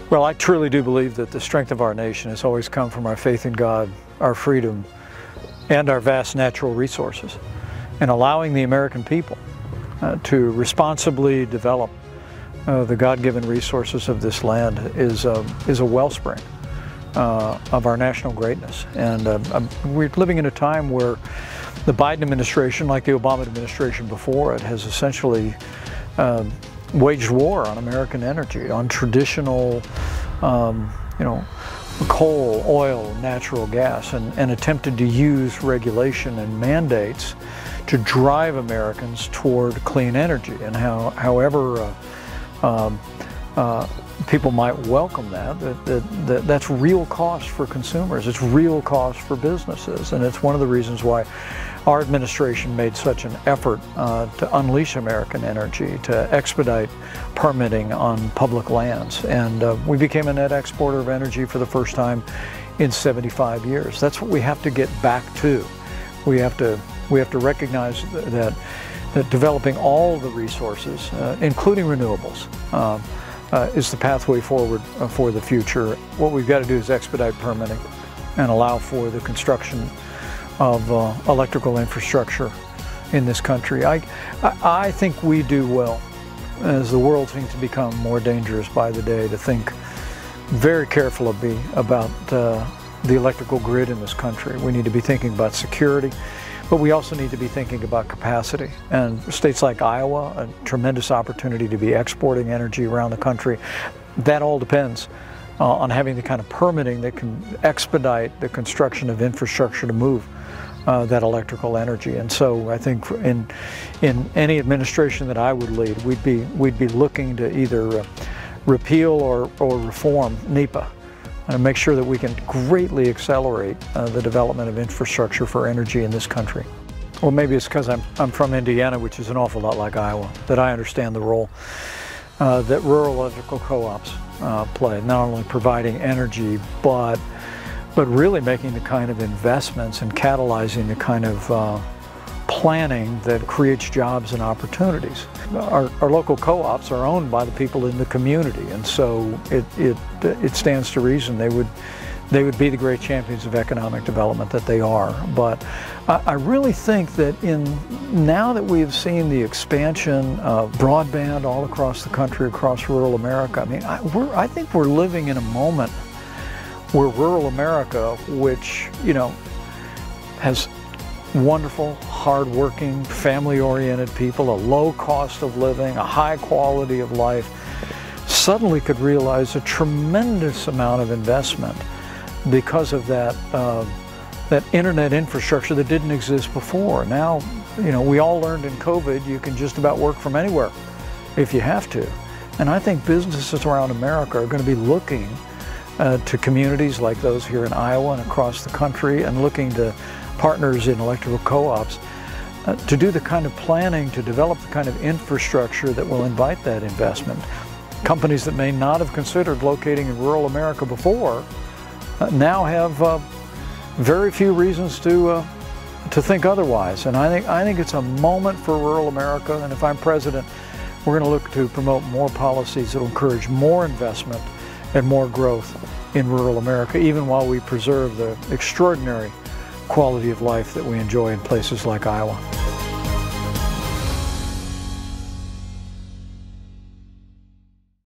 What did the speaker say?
Well, I truly do believe that the strength of our nation has always come from our faith in God, our freedom, and our vast natural resources. And allowing the American people to responsibly develop the God-given resources of this land is a wellspring of our national greatness. And we're living in a time where the Biden administration, like the Obama administration before it, has essentially waged war on American energy, on traditional, coal, oil, natural gas, and attempted to use regulation and mandates to drive Americans toward clean energy. And however people might welcome that's real cost for consumers. It's real cost for businesses, and it's one of the reasons why our administration made such an effort to unleash American energy, to expedite permitting on public lands. And we became a net exporter of energy for the first time in 75 years. That's what we have to get back to. We have to recognize that developing all the resources, including renewables, is the pathway forward for the future. What we've got to do is expedite permitting and allow for the construction of electrical infrastructure in this country. I think we do well, as the world seems to become more dangerous by the day, to think very carefully about the electrical grid in this country. We need to be thinking about security, but we also need to be thinking about capacity. And states like Iowa, a tremendous opportunity to be exporting energy around the country. That all depends on having the kind of permitting that can expedite the construction of infrastructure to move that electrical energy. And so I think in any administration that I would lead, we'd be looking to either repeal or reform NEPA, and make sure that we can greatly accelerate the development of infrastructure for energy in this country. Well, maybe it's because I'm from Indiana, which is an awful lot like Iowa, that I understand the role that rural electrical co-ops play, not only providing energy, but really making the kind of investments and catalyzing the kind of planning that creates jobs and opportunities. Our local co-ops are owned by the people in the community, and so it stands to reason they would be the great champions of economic development that they are. But I really think that now that we have seen the expansion of broadband all across the country, across rural America, I mean, I think we're living in a moment where rural America, which has wonderful, hard-working, family-oriented people, a low cost of living, a high quality of life, suddenly could realize a tremendous amount of investment because of that internet infrastructure that didn't exist before. Now, we all learned in COVID you can just about work from anywhere if you have to. And I think businesses around America are going to be looking to communities like those here in Iowa and across the country, and looking to partners in electrical co-ops to do the kind of planning, to develop the kind of infrastructure that will invite that investment. Companies that may not have considered locating in rural America before now have very few reasons to think otherwise. And I think it's a moment for rural America, and if I'm president, we're going to look to promote more policies that will encourage more investment and more growth in rural America, even while we preserve the extraordinary quality of life that we enjoy in places like Iowa.